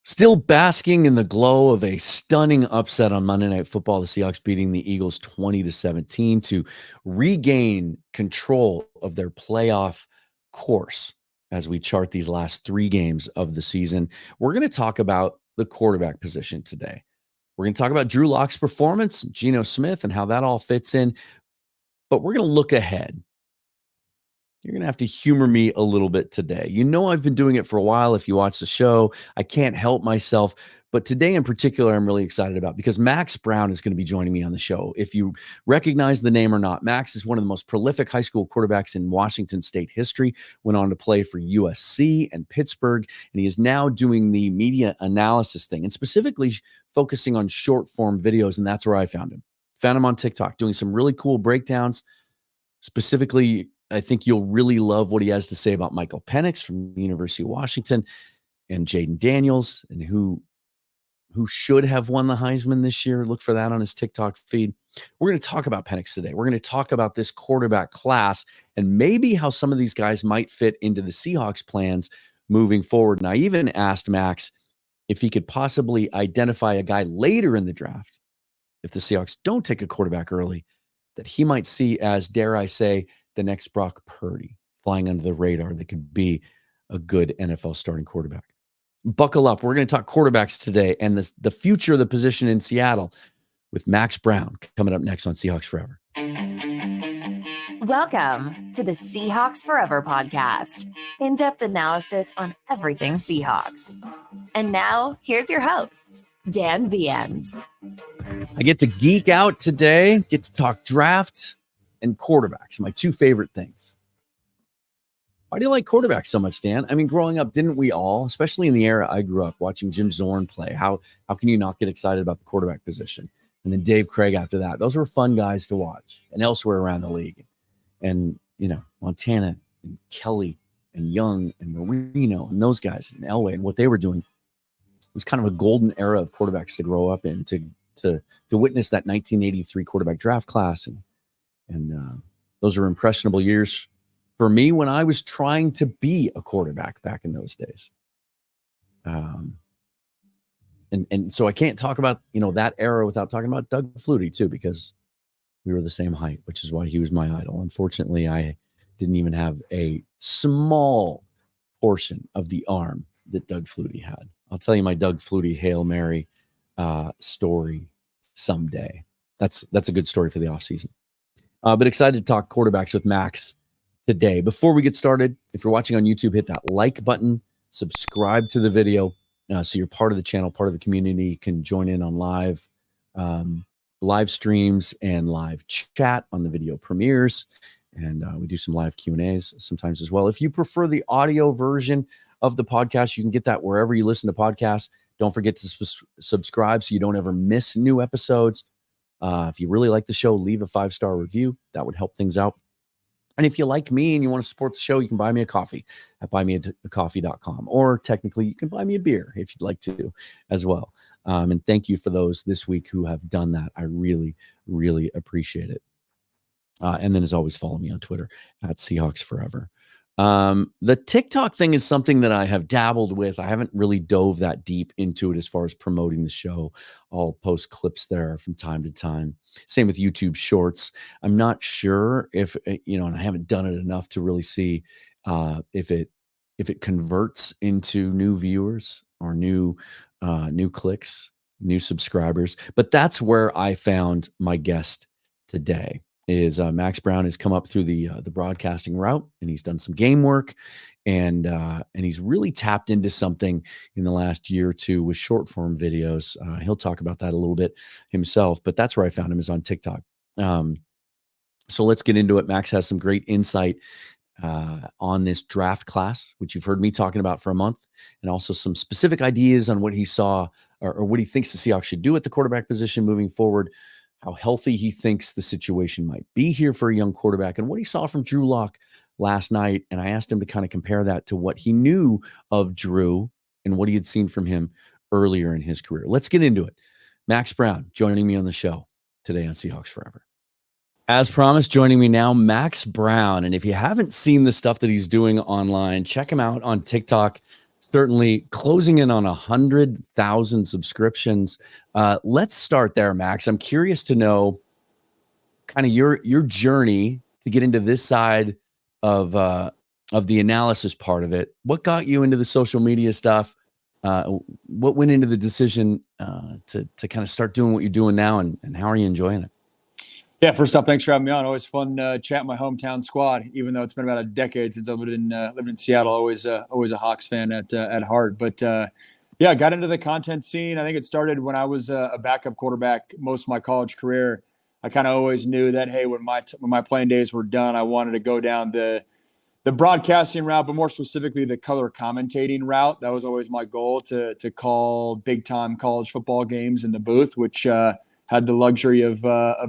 Still basking in the glow of a stunning upset on Monday Night Football, the Seahawks beating the Eagles 20-17 to regain control of their playoff course as we chart these last three games of the season. We're going to talk about the quarterback position today. We're going to talk about Drew Lock's performance, Gino Smith, and how that all fits in. But we're going to look ahead. You're going to have to humor me a little bit today. You know I've been doing it for a while. If you watch the show, I can't help myself. But today in particular, I'm really excited about because Max Browne is going to be joining me on the show. If you recognize the name or not, Max is one of the most prolific high school quarterbacks in Washington State history, went on to play for USC and Pittsburgh, and he is now doing the media analysis thing and specifically focusing on short form videos, and that's where I found him. Found him on TikTok doing some really cool breakdowns, specifically I think you'll really love what he has to say about Michael Penix from the University of Washington and Jaden Daniels, and who should have won the Heisman this year. Look for that on his TikTok feed. We're going to talk about Penix today. We're going to talk about this quarterback class and maybe how some of these guys might fit into the Seahawks plans moving forward. And I even asked Max if he could possibly identify a guy later in the draft, if the Seahawks don't take a quarterback early, that he might see as, dare I say, the next Brock Purdy, flying under the radar that could be a good NFL starting quarterback. Buckle up. We're going to talk quarterbacks today and the future of the position in Seattle with Max Browne coming up next on Seahawks Forever. Welcome to the Seahawks Forever podcast. In-depth analysis on everything Seahawks. And now, here's your host, Dan Viens. I get to geek out today, get to talk draft and quarterbacks, my two favorite things. Why do you like quarterbacks so much, Dan? I mean, growing up, didn't we all, especially in the era I grew up watching Jim Zorn play, how can you not get excited about the quarterback position? And then Dave Craig after that. Those were fun guys to watch, and elsewhere around the league. And, you know, Montana and Kelly and Young and Marino and those guys and Elway and what they were doing. It was kind of a golden era of quarterbacks to grow up in, to witness that 1983 quarterback draft class. And those are impressionable years for me when I was trying to be a quarterback back in those days. And so I can't talk about, that era without talking about Doug Flutie too, because we were the same height, which is why he was my idol. Unfortunately, I didn't even have a small portion of the arm that Doug Flutie had. I'll tell you my Doug Flutie Hail Mary story someday. That's a good story for the offseason. But excited to talk quarterbacks with Max today. Before we get started, if you're watching on YouTube, hit that like button, subscribe to the video so you're part of the channel, part of the community. You can join in on live streams and live chat on the video premieres. And we do some live Q&As sometimes as well. If you prefer the audio version of the podcast, you can get that wherever you listen to podcasts. Don't forget to subscribe so you don't ever miss new episodes. If you really like the show, leave a 5-star review. That would help things out. And if you like me and you want to support the show, you can buy me a coffee at buymeacoffee.com. Or technically, you can buy me a beer if you'd like to as well. And thank you for those this week who have done that. I really, really appreciate it. And then as always, follow me on Twitter at Seahawks Forever. The TikTok thing is something that I have dabbled with. I haven't really dove that deep into it as far as promoting the show. I'll post clips there from time to time. Same with YouTube Shorts. I'm not sure if, and I haven't done it enough to really see if it converts into new viewers or new clicks, new subscribers. But that's where I found my guest today. Is Max Browne has come up through the broadcasting route, and he's done some game work, and he's really tapped into something in the last year or two with short form videos. He'll talk about that a little bit himself, but that's where I found him, is on TikTok. So let's get into it. Max has some great insight on this draft class, which you've heard me talking about for a month, and also some specific ideas on what he saw or what he thinks the Seahawks should do at the quarterback position moving forward. How healthy he thinks the situation might be here for a young quarterback, and what he saw from Drew Lock last night. And I asked him to kind of compare that to what he knew of Drew and what he had seen from him earlier in his career. Let's get into it. Max Browne joining me on the show today on Seahawks Forever. As promised, joining me now, Max Browne. And if you haven't seen the stuff that he's doing online, check him out on TikTok. Certainly closing in on 100,000 subscriptions. Let's start there, Max. I'm curious to know kind of your journey to get into this side of the analysis part of it. What got you into the social media stuff? What went into the decision to kind of start doing what you're doing now, and how are you enjoying it? Yeah, first off, thanks for having me on. Always fun chatting my hometown squad, even though it's been about a decade since I lived in Seattle. Always a Hawks fan at heart. But yeah, I got into the content scene. I think it started when I was a backup quarterback most of my college career. I kind of always knew that, hey, when my playing days were done, I wanted to go down the broadcasting route, but more specifically the color commentating route. That was always my goal, to call big time college football games in the booth, which had the luxury of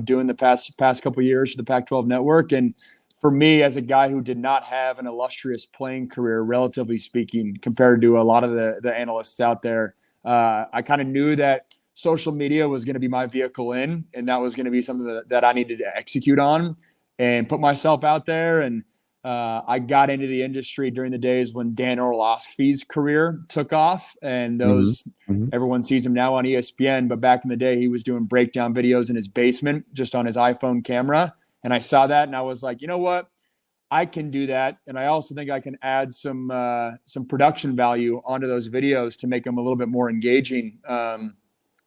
doing the past couple of years for the Pac-12 network. And for me, as a guy who did not have an illustrious playing career, relatively speaking, compared to a lot of the analysts out there, I kind of knew that social media was going to be my vehicle in, and that was going to be something that I needed to execute on and put myself out there. And I got into the industry during the days when Dan Orlovsky's career took off, and those everyone sees him now on ESPN. But back in the day, he was doing breakdown videos in his basement, just on his iPhone camera. And I saw that, and I was like, you know what? I can do that, and I also think I can add some production value onto those videos to make them a little bit more engaging.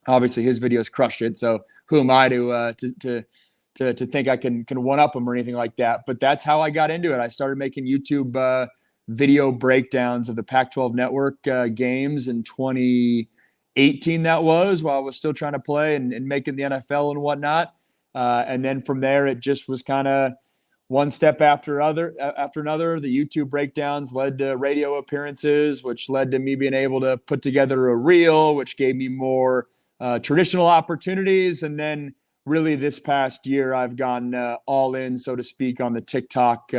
Obviously, his videos crushed it, so who am I to think I can one up him or anything like that? But that's how I got into it. I started making YouTube video breakdowns of the Pac-12 network games in 2018. That was while I was still trying to play and making the NFL and whatnot. And then from there, it just was kind of one step after another. The YouTube breakdowns led to radio appearances, which led to me being able to put together a reel, which gave me more traditional opportunities. And then really this past year, I've gone all in, so to speak, on the TikTok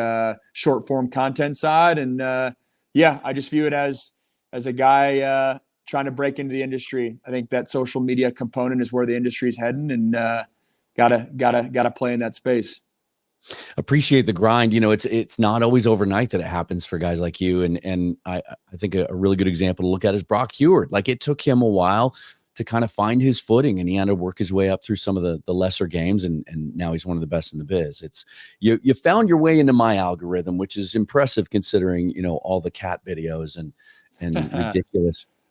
short form content side. And yeah, I just view it as a guy trying to break into the industry. I think that social media component is where the industry is heading, and gotta play in that space. Appreciate the grind. You know, it's not always overnight that it happens for guys like you. And I think a really good example to look at is Brock Heward. Like, it took him a while to kind of find his footing, and he had to work his way up through some of the lesser games, and now he's one of the best in the biz. It's you found your way into my algorithm, which is impressive considering, you know, all the cat videos and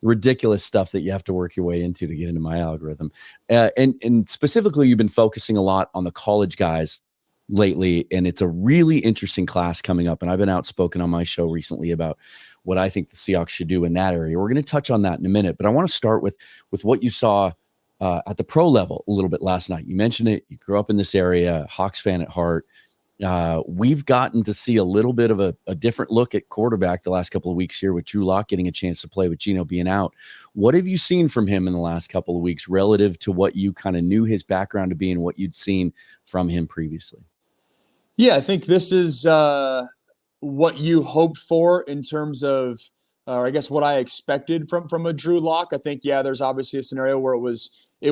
ridiculous stuff that you have to work your way into to get into my algorithm. And specifically, you've been focusing a lot on the college guys lately, and it's a really interesting class coming up. And I've been outspoken on my show recently about what I think the Seahawks should do in that area. We're going to touch on that in a minute, but I want to start with what you saw at the pro level a little bit last night. You mentioned it. You grew up in this area, Hawks fan at heart. We've gotten to see a little bit of a different look at quarterback the last couple of weeks here, with Drew Lock getting a chance to play with Gino being out. What have you seen from him in the last couple of weeks relative to what you kind of knew his background to be and what you'd seen from him previously? Yeah, I think this is what you hoped for in terms of, I guess, what I expected from a Drew Lock. I think, yeah, there's obviously a scenario where it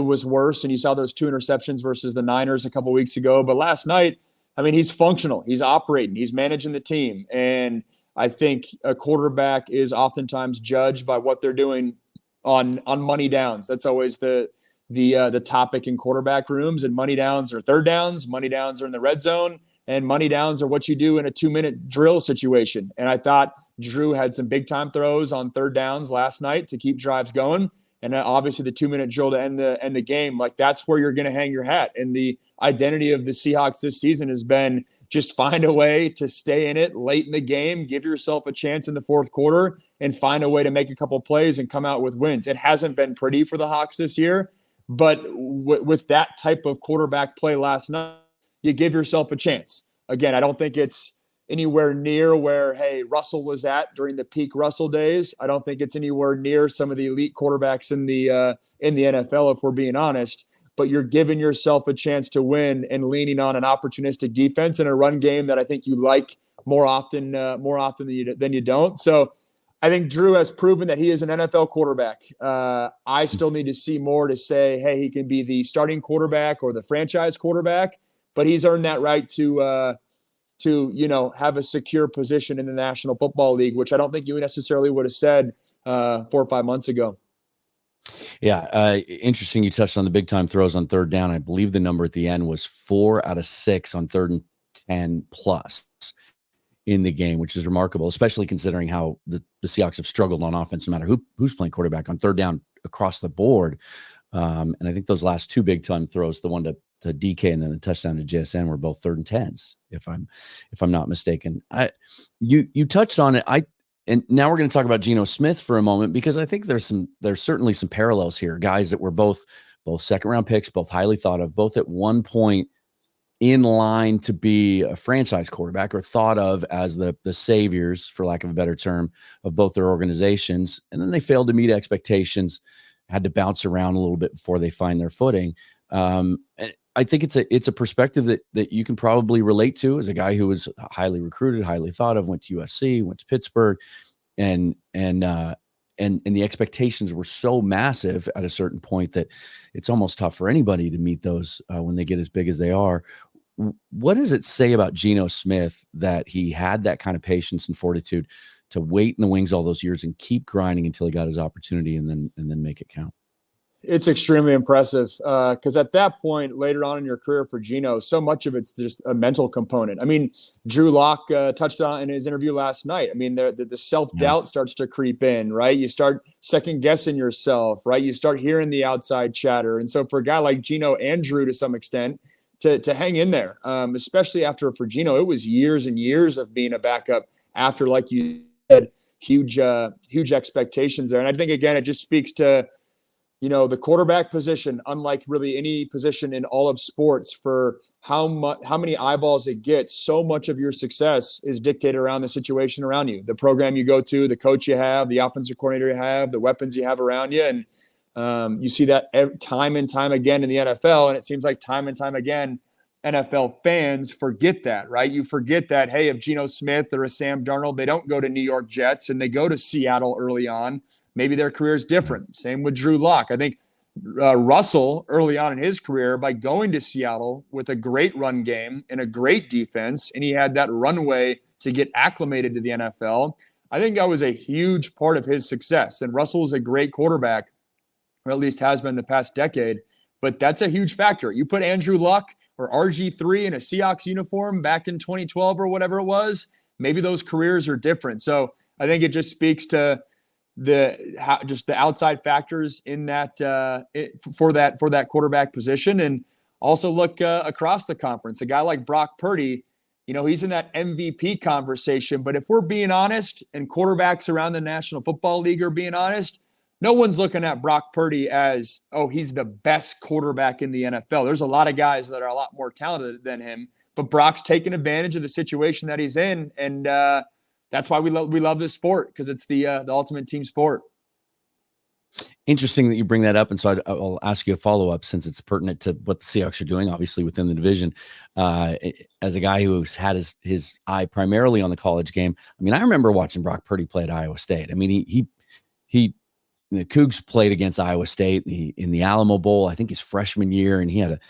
was worse, and you saw those 2 interceptions versus the Niners a couple weeks ago. But last night, I mean, he's functional, he's operating, he's managing the team, and I think a quarterback is oftentimes judged by what they're doing on money downs. That's always the topic in quarterback rooms, and money downs are third downs, money downs are in the red zone, and money downs are what you do in a 2-minute drill situation. And I thought Drew had some big time throws on third downs last night to keep drives going. And obviously the 2-minute drill to end the game, like, that's where you're going to hang your hat. And the identity of the Seahawks this season has been just find a way to stay in it late in the game, give yourself a chance in the fourth quarter, and find a way to make a couple plays and come out with wins. It hasn't been pretty for the Hawks this year, but with that type of quarterback play last night, you give yourself a chance. Again, I don't think it's anywhere near where, hey, Russell was at during the peak Russell days. I don't think it's anywhere near some of the elite quarterbacks in the NFL, if we're being honest. But you're giving yourself a chance to win and leaning on an opportunistic defense and a run game that I think you like more often than you don't. So I think Drew has proven that he is an NFL quarterback. I still need to see more to say, hey, he can be the starting quarterback or the franchise quarterback. But he's earned that right to to, have a secure position in the National Football League, which I don't think you necessarily would have said 4 or 5 months ago. Yeah. Interesting. You touched on the big time throws on third down. I believe the number at the end was 4 out of 6 on 3rd and 10 plus in the game, which is remarkable, especially considering how the Seahawks have struggled on offense, no matter who's playing quarterback on third down across the board. And I think those last 2 big time throws, the one to DK and then the touchdown to JSN, were both 3rd and 10s, if I'm not mistaken. You touched on it. And now we're going to talk about Gino Smith for a moment, because I think there's certainly some parallels here. Guys that were both second round picks, both highly thought of, both at one point in line to be a franchise quarterback, or thought of as the saviors, for lack of a better term, of both their organizations. And then they failed to meet expectations, had to bounce around a little bit before they find their footing. And I think it's a perspective that you can probably relate to, as a guy who was highly recruited, highly thought of, went to USC, went to Pittsburgh, and the expectations were so massive at a certain point that it's almost tough for anybody to meet those when they get as big as they are. What does it say about Gino Smith that he had that kind of patience and fortitude to wait in the wings all those years and keep grinding until he got his opportunity and then make it count? It's extremely impressive, because at that point, later on in your career for Gino, so much of it's just a mental component. I mean, Drew Lock touched on in his interview last night. I mean, the self-doubt starts to creep in, right? You start second-guessing yourself, right? You start hearing the outside chatter. And so for a guy like Gino and Drew, to some extent, to hang in there, especially after, for Gino, it was years and years of being a backup after, like you said, huge expectations there. And I think, again, it just speaks to, the quarterback position, unlike really any position in all of sports, for how many eyeballs it gets. So much of your success is dictated around the situation around you, the program you go to, the coach you have, the offensive coordinator you have, the weapons you have around you. And you see that time and time again in the NFL. And it seems like time and time again, NFL fans forget that, right? You forget that, hey, if Geno Smith or a Sam Darnold, they don't go to New York Jets and they go to Seattle early on, maybe their career is different. Same with Drew Lock. I think Russell, early on in his career, by going to Seattle with a great run game and a great defense, and he had that runway to get acclimated to the NFL, I think that was a huge part of his success. And Russell is a great quarterback, or at least has been the past decade, but that's a huge factor. You put Andrew Luck or RG3 in a Seahawks uniform back in 2012 or whatever it was, maybe those careers are different. So I think it just speaks to the outside factors in that for that quarterback position. And also look across the conference, a guy like Brock Purdy, he's in that MVP conversation. But if we're being honest, and quarterbacks around the National Football League are being honest, no one's looking at Brock Purdy as, oh, he's the best quarterback in the NFL. There's a lot of guys that are a lot more talented than him, but Brock's taking advantage of the situation that he's in, and that's why we love this sport, because it's the ultimate team sport. Interesting that you bring that up, and so I'll ask you a follow-up, since it's pertinent to what the Seahawks are doing, obviously, within the division. As a guy who's had his eye primarily on the college game, I mean, I remember watching Brock Purdy play at Iowa State. I mean, he the Cougs played against Iowa State in the Alamo Bowl, I think his freshman year, and he had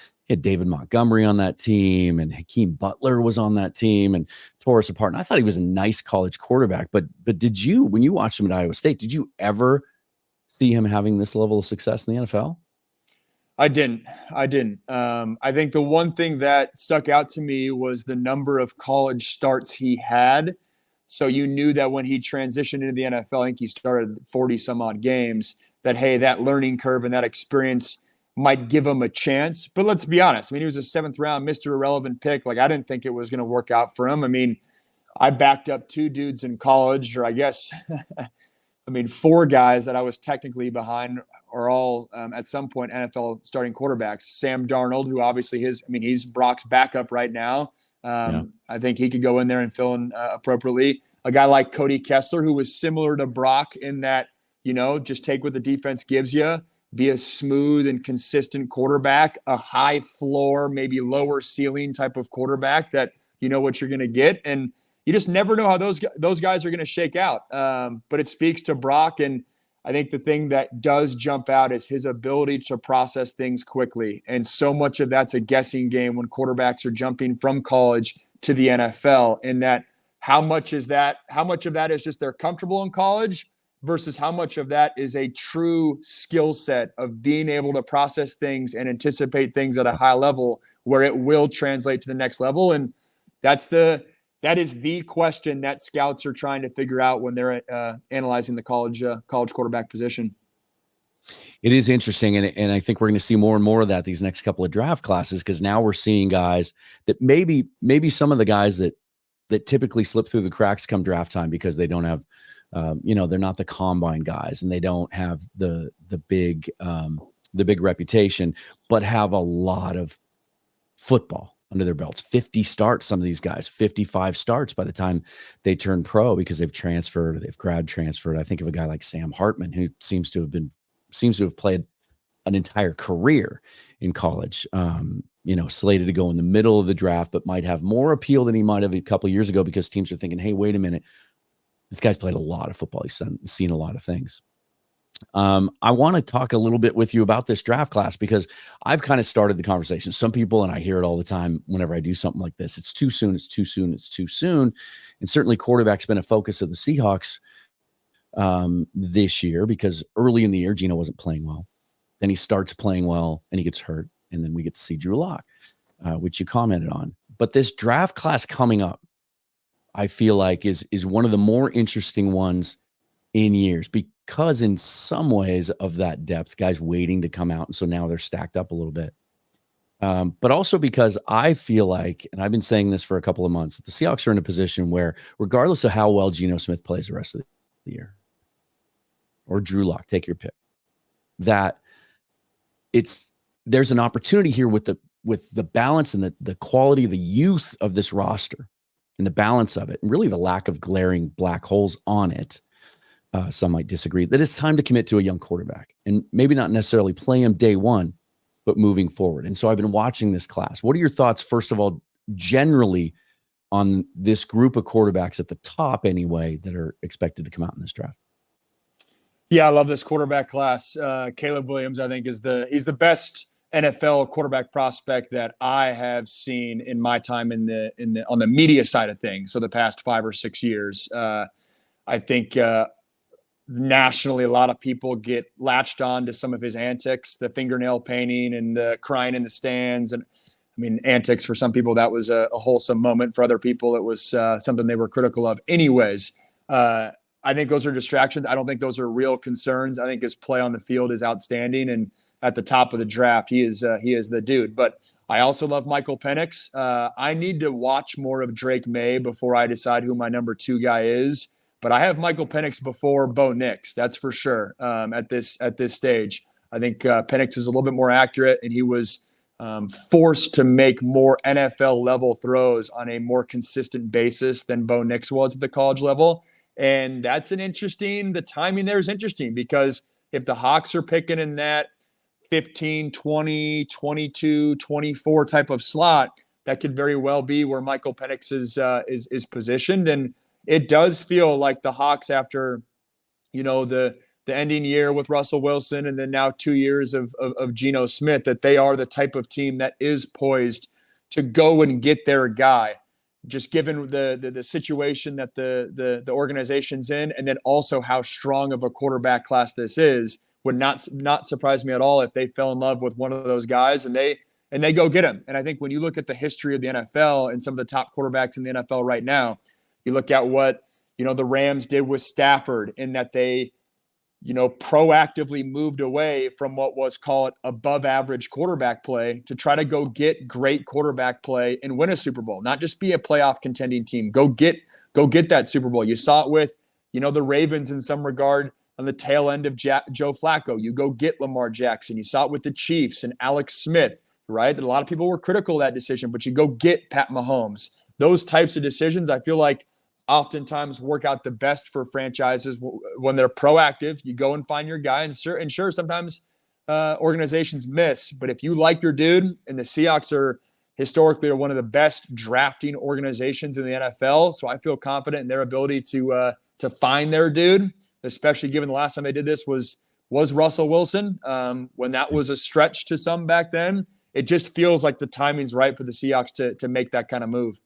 David Montgomery on that team, and Hakeem Butler was on that team, and tore us apart. And I thought he was a nice college quarterback. But did you, when you watched him at Iowa State, did you ever see him having this level of success in the NFL? I didn't. I think the one thing that stuck out to me was the number of college starts he had. So you knew that when he transitioned into the NFL, I think he started 40 some odd games, that, hey, that learning curve and that experience might give him a chance. But let's be honest. I mean, he was a 7th round, Mr. Irrelevant pick. Like, I didn't think it was going to work out for him. I mean, I backed up 2 dudes in college, or I guess, 4 guys that I was technically behind are all at some point NFL starting quarterbacks. Sam Darnold, who obviously he's Brock's backup right now. I think he could go in there and fill in appropriately. A guy like Cody Kessler, who was similar to Brock in that, just take what the defense gives you, be a smooth and consistent quarterback, a high floor, maybe lower ceiling type of quarterback that you know what you're going to get. And you just never know how those guys are going to shake out. But it speaks to Brock. And I think the thing that does jump out is his ability to process things quickly. And so much of that's a guessing game when quarterbacks are jumping from college to the NFL, in that how much of that is just they're comfortable in college versus how much of that is a true skill set of being able to process things and anticipate things at a high level where it will translate to the next level. And that is the question that scouts are trying to figure out when they're analyzing the college quarterback position. It is interesting, and I think we're going to see more and more of that these next couple of draft classes, because now we're seeing guys that maybe some of the guys that typically slip through the cracks come draft time because they don't have, they're not the combine guys and they don't have the big reputation, but have a lot of football under their belts. 50 starts, some of these guys, 55 starts by the time they turn pro because they've transferred or they've grad transferred. I think of a guy like Sam Hartman, who seems to have played an entire career in college, slated to go in the middle of the draft, but might have more appeal than he might have a couple of years ago because teams are thinking, hey, wait a minute, this guy's played a lot of football. He's seen a lot of things. I want to talk a little bit with you about this draft class because I've kind of started the conversation. Some people, and I hear it all the time whenever I do something like this, it's too soon, it's too soon, it's too soon. And certainly quarterback's been a focus of the Seahawks this year because early in the year, Gino wasn't playing well. Then he starts playing well and he gets hurt. And then we get to see Drew Lock, which you commented on. But this draft class coming up, I feel like is one of the more interesting ones in years because in some ways of that depth, guys waiting to come out. And so now they're stacked up a little bit. But also because I feel like, and I've been saying this for a couple of months, that the Seahawks are in a position where regardless of how well Gino Smith plays the rest of the year, or Drew Lock, take your pick, that there's an opportunity here with the balance and the quality of the youth of this roster and the balance of it, and really the lack of glaring black holes on it. Some might disagree that it's time to commit to a young quarterback and maybe not necessarily play him day one, but moving forward. And so I've been watching this class. What are your thoughts, first of all, generally on this group of quarterbacks at the top anyway, that are expected to come out in this draft? Yeah, I love this quarterback class. Caleb Williams, I think, he's the best NFL quarterback prospect that I have seen in my time on the media side of things. So the past 5 or 6 years, I think nationally, a lot of people get latched on to some of his antics, the fingernail painting and the crying in the stands. And I mean, antics for some people, that was a wholesome moment. For other people, it was something they were critical of. Anyways, I think those are distractions. I don't think those are real concerns. I think his play on the field is outstanding. And at the top of the draft, he is the dude. But I also love Michael Penix. I need to watch more of Drake May before I decide who my number 2 guy is. But I have Michael Penix before Bo Nix. That's for sure. At this stage, I think Penix is a little bit more accurate, and he was forced to make more NFL level throws on a more consistent basis than Bo Nix was at the college level. And that's the timing there is interesting because if the Hawks are picking in that 15, 20, 22, 24 type of slot, that could very well be where Michael Penix is positioned. And it does feel like the Hawks, after, the ending year with Russell Wilson and then now 2 years of Gino Smith, that they are the type of team that is poised to go and get their guy, just given the situation that the organization's in, and then also how strong of a quarterback class this is. Would not surprise me at all if they fell in love with one of those guys and they go get him. And I think when you look at the history of the NFL and some of the top quarterbacks in the NFL right now, you look at what the Rams did with Stafford, in that they proactively moved away from what was called above average quarterback play to try to go get great quarterback play and win a Super Bowl, not just be a playoff contending team. Go get that Super Bowl. You saw it with, the Ravens in some regard on the tail end of Joe Flacco. You go get Lamar Jackson. You saw it with the Chiefs and Alex Smith, right? A lot of people were critical of that decision, but you go get Pat Mahomes. Those types of decisions, I feel like, oftentimes work out the best for franchises when they're proactive. You go and find your guy, and sure, sometimes organizations miss. But if you like your dude, and the Seahawks are historically one of the best drafting organizations in the NFL, so I feel confident in their ability to find their dude, especially given the last time they did this was Russell Wilson. When that was a stretch to some back then, it just feels like the timing's right for the Seahawks to make that kind of move.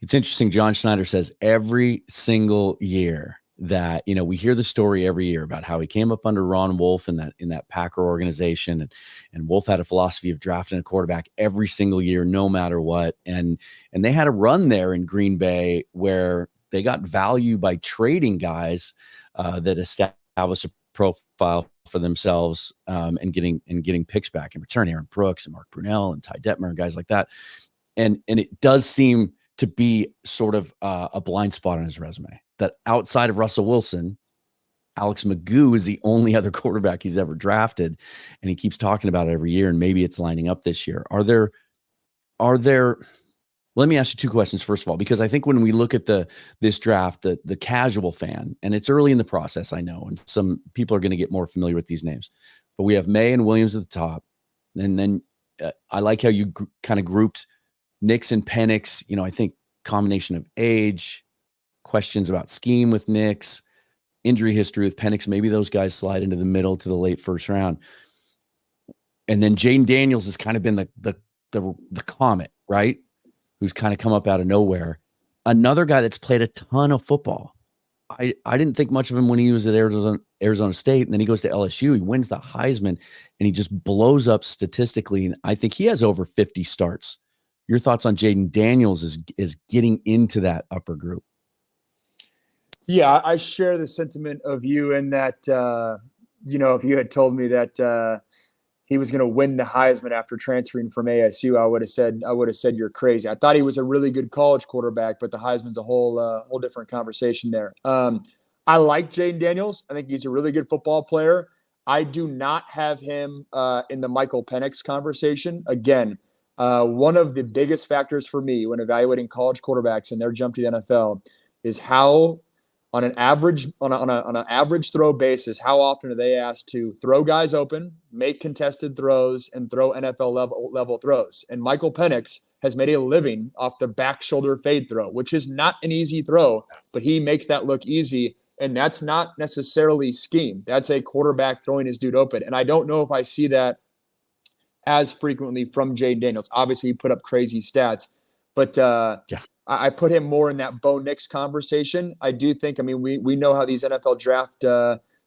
It's interesting. John Schneider says every single year that, we hear the story every year about how he came up under Ron Wolf in that Packer organization. And Wolf had a philosophy of drafting a quarterback every single year, no matter what. And they had a run there in Green Bay where they got value by trading guys that established a profile for themselves and getting picks back in return. Aaron Brooks and Mark Brunell and Ty Detmer and guys like that. And it does seem to be sort of a blind spot on his resume that outside of Russell Wilson, Alex Magoo is the only other quarterback he's ever drafted. And he keeps talking about it every year. And maybe it's lining up this year. Are there, let me ask you two questions. First of all, because I think when we look at this draft, the casual fan, and it's early in the process, I know, and some people are going to get more familiar with these names, but we have May and Williams at the top. And then I like how you kind of grouped Nix and Penix. I think combination of age, questions about scheme with Nix, injury history with Penix. Maybe those guys slide into the middle to the late first round. And then Jaden Daniels has kind of been the comet, right? Who's kind of come up out of nowhere. Another guy that's played a ton of football. I didn't think much of him when he was at Arizona State, and then he goes to LSU. He wins the Heisman, and he just blows up statistically. And I think he has over 50 starts. Your thoughts on Jaden Daniels is getting into that upper group? Yeah, I share the sentiment of you in that, if you had told me that he was going to win the Heisman after transferring from ASU, I would have said you're crazy. I thought he was a really good college quarterback, but the Heisman's a whole different conversation there. I like Jaden Daniels. I think he's a really good football player. I do not have him in the Michael Penix conversation. Again, one of the biggest factors for me when evaluating college quarterbacks and their jump to the NFL is how, on an average throw basis, how often are they asked to throw guys open, make contested throws, and throw NFL level throws. And Michael Penix has made a living off the back shoulder fade throw, which is not an easy throw, but he makes that look easy. And that's not necessarily scheme. That's a quarterback throwing his dude open. And I don't know if I see that as frequently from Jaden Daniels. Obviously, he put up crazy stats, but I put him more in that Bo Nix conversation. I do think, we know how these NFL draft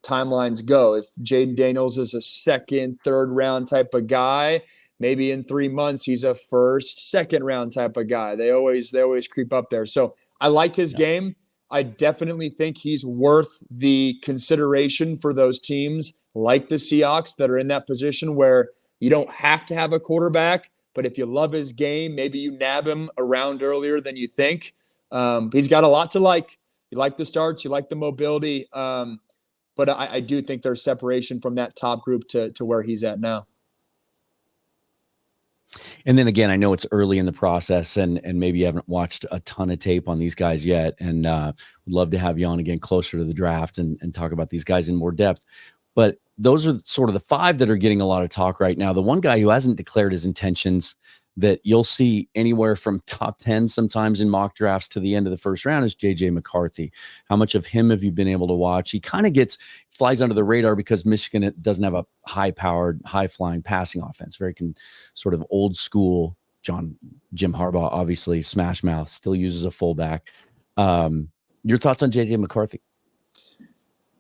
timelines go. If Jaden Daniels is a second, third round type of guy, maybe in 3 months he's a first, second round type of guy. They always creep up there. So I like his game. I definitely think he's worth the consideration for those teams like the Seahawks that are in that position where you don't have to have a quarterback, but if you love his game, maybe you nab him around earlier than you think. He's got a lot to like. You like the starts, you like the mobility, but I do think there's separation from that top group to where he's at now. And then again, I know it's early in the process, and maybe you haven't watched a ton of tape on these guys yet, and would love to have you on again closer to the draft and talk about these guys in more depth. But those are sort of the five that are getting a lot of talk right now. The one guy who hasn't declared his intentions that you'll see anywhere from top 10 sometimes in mock drafts to the end of the first round is JJ McCarthy. How much of him have you been able to watch? He kind of flies under the radar because Michigan doesn't have a high-powered, high-flying passing offense. Very sort of old school. Jim Harbaugh, obviously, smash mouth, still uses a fullback. Your thoughts on JJ McCarthy?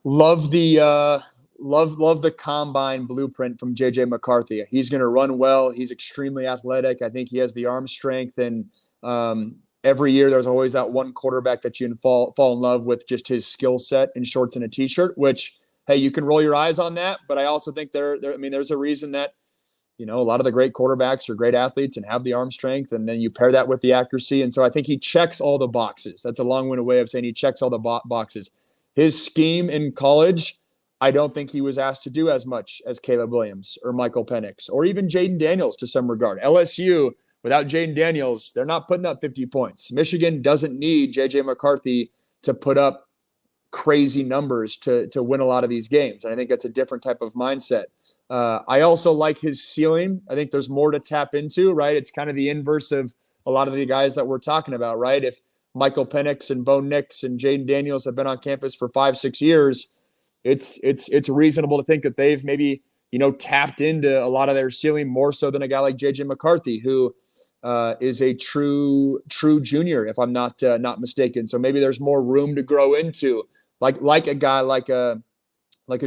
Love the combine blueprint from JJ McCarthy. He's going to run well. He's extremely athletic. I think he has the arm strength. And every year there's always that one quarterback that you can fall in love with just his skill set in shorts and a t-shirt, which, hey, you can roll your eyes on that. But I also think there's a reason that, a lot of the great quarterbacks are great athletes and have the arm strength. And then you pair that with the accuracy. And so I think he checks all the boxes. That's a long-winded way of saying he checks all the boxes. His scheme in college, I don't think he was asked to do as much as Caleb Williams or Michael Penix or even Jaden Daniels to some regard. LSU, without Jaden Daniels, they're not putting up 50 points. Michigan doesn't need J.J. McCarthy to put up crazy numbers to win a lot of these games. And I think that's a different type of mindset. I also like his ceiling. I think there's more to tap into, right? It's kind of the inverse of a lot of the guys that we're talking about, right? If Michael Penix and Bo Nix and Jaden Daniels have been on campus for 5-6 years, it's reasonable to think that they've maybe, tapped into a lot of their ceiling more so than a guy like JJ McCarthy, who is a true junior, if I'm not mistaken. So maybe there's more room to grow into, like a guy like a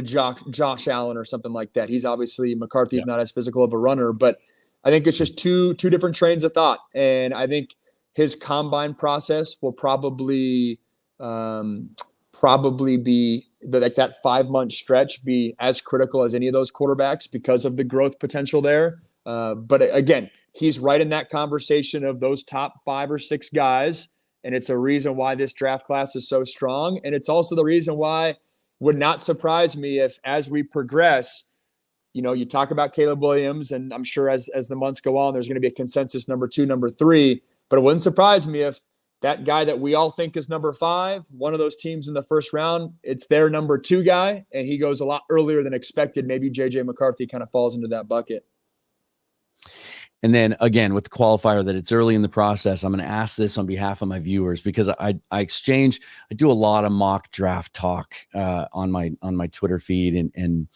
Josh Allen or something like that. He's obviously, McCarthy's not as physical of a runner, but I think it's just two different trains of thought. And I think his combine process will probably be that 5-month stretch be as critical as any of those quarterbacks because of the growth potential there. But again, he's right in that conversation of those top 5 or 6 guys. And it's a reason why this draft class is so strong. And it's also the reason why would not surprise me if, as we progress, you talk about Caleb Williams, and I'm sure as the months go on, there's going to be a consensus number 2, number 3. But it wouldn't surprise me if that guy that we all think is number 5, one of those teams in the first round, it's their number 2 guy, and he goes a lot earlier than expected. Maybe J.J. McCarthy kind of falls into that bucket. And then again, with the qualifier that it's early in the process, I'm going to ask this on behalf of my viewers because I do a lot of mock draft talk on my Twitter feed and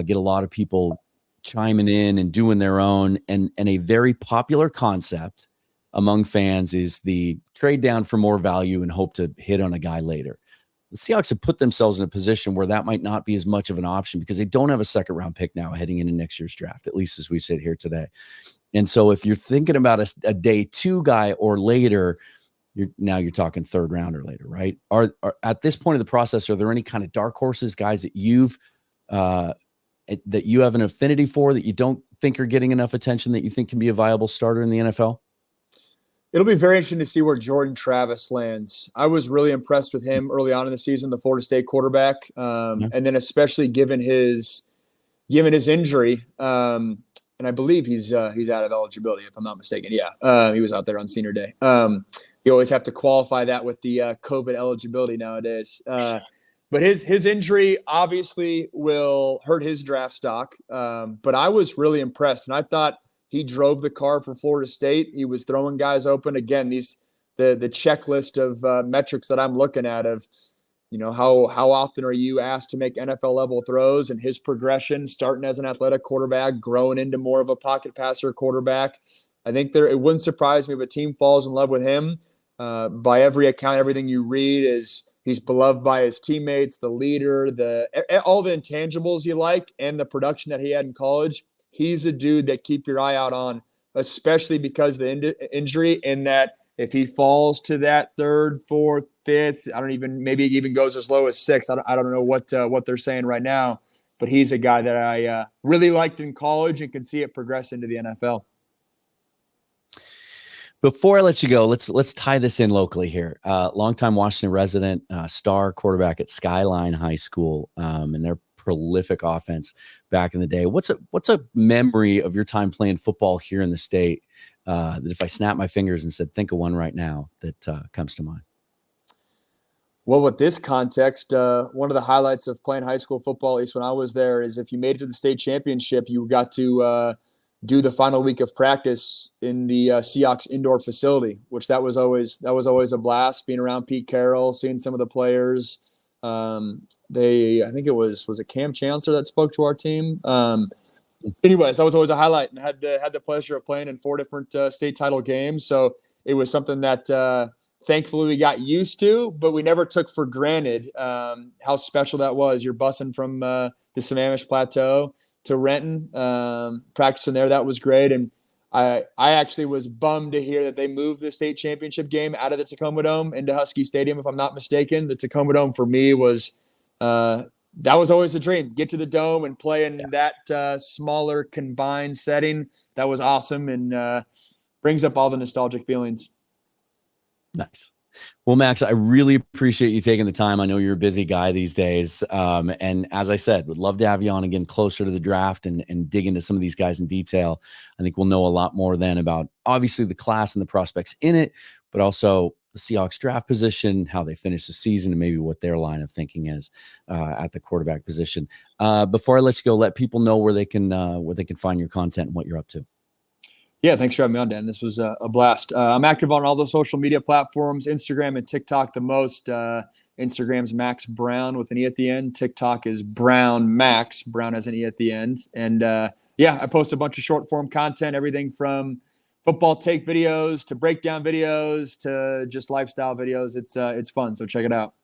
get a lot of people chiming in and doing their own. And a very popular concept among fans is the trade down for more value and hope to hit on a guy later. The Seahawks have put themselves in a position where that might not be as much of an option because they don't have a second round pick now heading into next year's draft, at least as we sit here today. And so if you're thinking about a day 2 guy or later, you're talking third round or later, right? Are at this point of the process, are there any kind of dark horses, guys that you have an affinity for that you don't think are getting enough attention that you think can be a viable starter in the NFL? It'll be very interesting to see where Jordan Travis lands. I was really impressed with him early on in the season, the Florida State quarterback, and then especially given his injury. And I believe he's out of eligibility, if I'm not mistaken. Yeah, he was out there on senior day. You always have to qualify that with the COVID eligibility nowadays. But his injury obviously will hurt his draft stock. But I was really impressed, and I thought he drove the car for Florida State. He was throwing guys open. Again, the checklist of metrics that I'm looking at of, how often are you asked to make NFL level throws, and his progression starting as an athletic quarterback, growing into more of a pocket passer quarterback. I think it wouldn't surprise me if a team falls in love with him. By every account, everything you read is he's beloved by his teammates, the leader, all the intangibles you like, and the production that he had in college. He's a dude that keep your eye out on, especially because of the injury, in that if he falls to that 3rd, 4th, 5th, maybe it even goes as low as 6th. I don't know what they're saying right now, but he's a guy that I really liked in college and can see it progress into the NFL. Before I let you go, let's tie this in locally here. Longtime Washington resident, star quarterback at Skyline High School, and their prolific offense back in the day. What's a memory of your time playing football here in the state that if I snap my fingers and said, think of one right now that comes to mind? Well, with this context, one of the highlights of playing high school football, at least when I was there, is if you made it to the state championship, you got to do the final week of practice in the Seahawks indoor facility, which that was always a blast, being around Pete Carroll, seeing some of the players. I think it was a Cam Chancellor that spoke to our team. Anyways, that was always a highlight, and had the pleasure of playing in 4 different state title games. So it was something that thankfully we got used to, but we never took for granted how special that was. You're bussing from the Sammamish Plateau to Renton, practicing there. That was great. And I actually was bummed to hear that they moved the state championship game out of the Tacoma Dome into Husky Stadium, if I'm not mistaken. The Tacoma Dome for me was that was always a dream. Get to the Dome and play in that smaller combined setting. That was awesome, and brings up all the nostalgic feelings. Nice. Well, Max, I really appreciate you taking the time. I know you're a busy guy these days. And as I said, would love to have you on again closer to the draft and dig into some of these guys in detail. I think we'll know a lot more then about obviously the class and the prospects in it, but also the Seahawks draft position, how they finish the season, and maybe what their line of thinking is at the quarterback position. Before I let you go, let people know where they can find your content and what you're up to. Yeah, thanks for having me on, Dan. This was a blast. I'm active on all the social media platforms, Instagram and TikTok the most. Instagram's Max Browne with an E at the end. TikTok is Brown Max. Brown has an E at the end. And I post a bunch of short form content, everything from football take videos to breakdown videos to just lifestyle videos. It's fun. So check it out.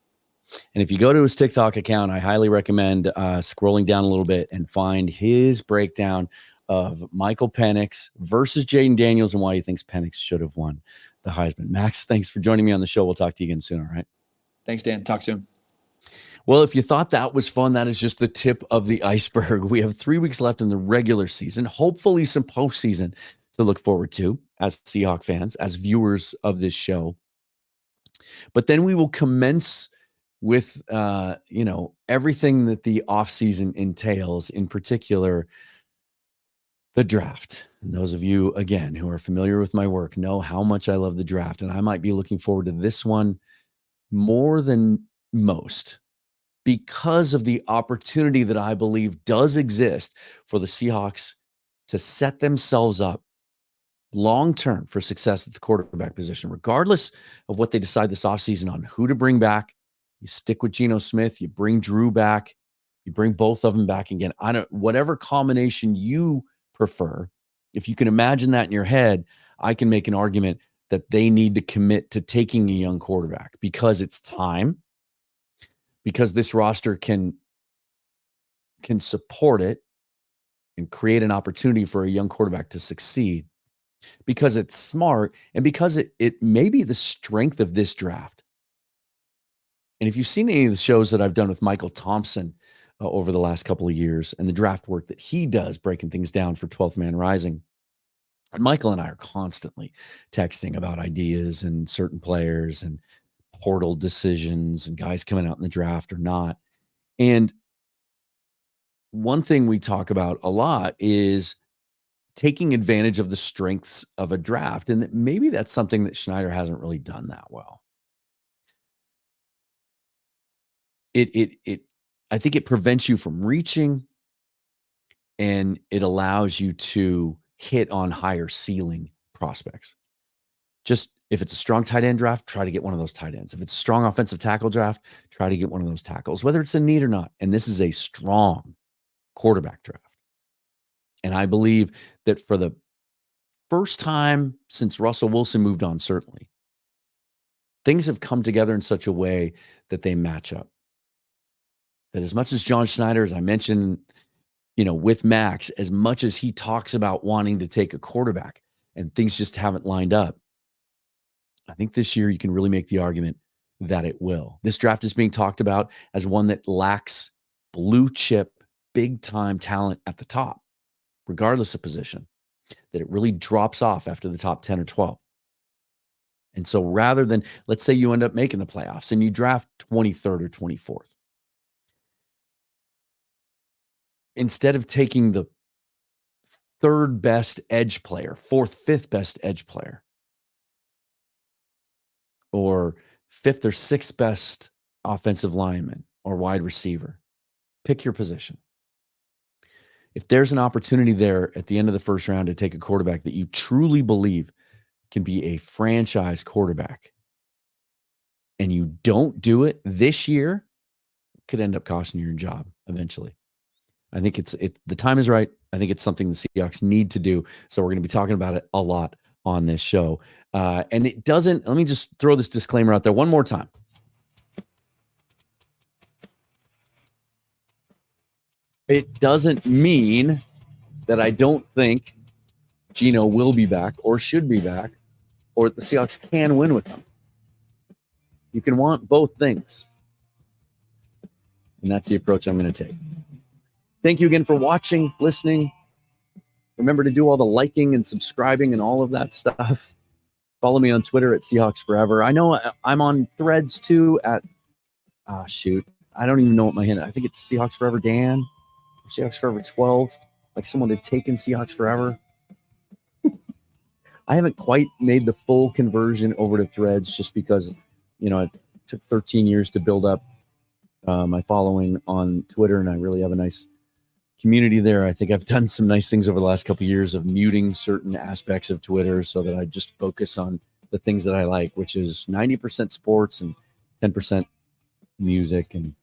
And if you go to his TikTok account, I highly recommend scrolling down a little bit and find his breakdown of Michael Penix versus Jaden Daniels and why he thinks Penix should have won the Heisman. Max, thanks for joining me on the show. We'll talk to you again soon, all right? Thanks, Dan. Talk soon. Well, if you thought that was fun, that is just the tip of the iceberg. We have 3 weeks left in the regular season, hopefully some postseason to look forward to as Seahawk fans, as viewers of this show. But then we will commence with, everything that the offseason entails, in particular, the draft. And those of you, again, who are familiar with my work know how much I love the draft. And I might be looking forward to this one more than most, because of the opportunity that I believe does exist for the Seahawks to set themselves up long-term for success at the quarterback position, regardless of what they decide this offseason on who to bring back. You stick with Gino Smith, you bring Drew back, you bring both of them back again. Whatever combination you prefer, if you can imagine that in your head, I can make an argument that they need to commit to taking a young quarterback because it's time, because this roster can support it and create an opportunity for a young quarterback to succeed, because it's smart, and because it may be the strength of this draft. And if you've seen any of the shows that I've done with Michael Thompson over the last couple of years and the draft work that he does, breaking things down for 12th Man Rising, Michael and I are constantly texting about ideas and certain players and portal decisions and guys coming out in the draft or not. And one thing we talk about a lot is taking advantage of the strengths of a draft. And that maybe that's something that Schneider hasn't really done that well. I think it prevents you from reaching, and it allows you to hit on higher ceiling prospects. Just if it's a strong tight end draft, try to get one of those tight ends. If it's a strong offensive tackle draft, try to get one of those tackles, whether it's a need or not. And this is a strong quarterback draft. And I believe that for the first time since Russell Wilson moved on, certainly, things have come together in such a way that they match up. That as much as John Schneider, as I mentioned, with Max, as much as he talks about wanting to take a quarterback and things just haven't lined up, I think this year you can really make the argument that it will. This draft is being talked about as one that lacks blue chip, big time talent at the top, regardless of position, that it really drops off after the top 10 or 12. And so rather than, let's say you end up making the playoffs and you draft 23rd or 24th, instead of taking the third best edge player, fourth, fifth best edge player, or fifth or sixth best offensive lineman or wide receiver, pick your position. If there's an opportunity there at the end of the first round to take a quarterback that you truly believe can be a franchise quarterback, and you don't do it this year, it could end up costing you your job eventually. I think the time is right. I think it's something the Seahawks need to do. So we're going to be talking about it a lot on this show. And it doesn't, let me just throw this disclaimer out there one more time. It doesn't mean that I don't think Gino will be back or should be back, or the Seahawks can win with him. You can want both things. And that's the approach I'm going to take. Thank you again for watching, listening. Remember to do all the liking and subscribing and all of that stuff. Follow me on Twitter at Seahawks Forever. I know I'm on Threads too at, I don't even know what my handle. I think it's Seahawks Forever Dan or Seahawks Forever 12. Like someone had taken Seahawks Forever. I haven't quite made the full conversion over to Threads just because, it took 13 years to build up my following on Twitter, and I really have a nice community there. I think I've done some nice things over the last couple of years of muting certain aspects of Twitter so that I just focus on the things that I like, which is 90% sports and 10% music and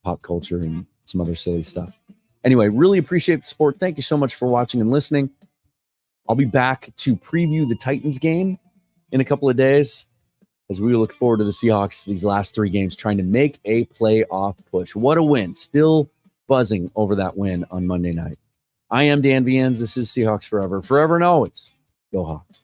pop culture and some other silly stuff. Anyway, really appreciate the support. Thank you so much for watching and listening. I'll be back to preview the Titans game in a couple of days as we look forward to the Seahawks these last 3 games trying to make a playoff push. What a win. Still buzzing over that win on Monday night. I am Dan Viens. This is Seahawks Forever. Forever and always. Go Hawks.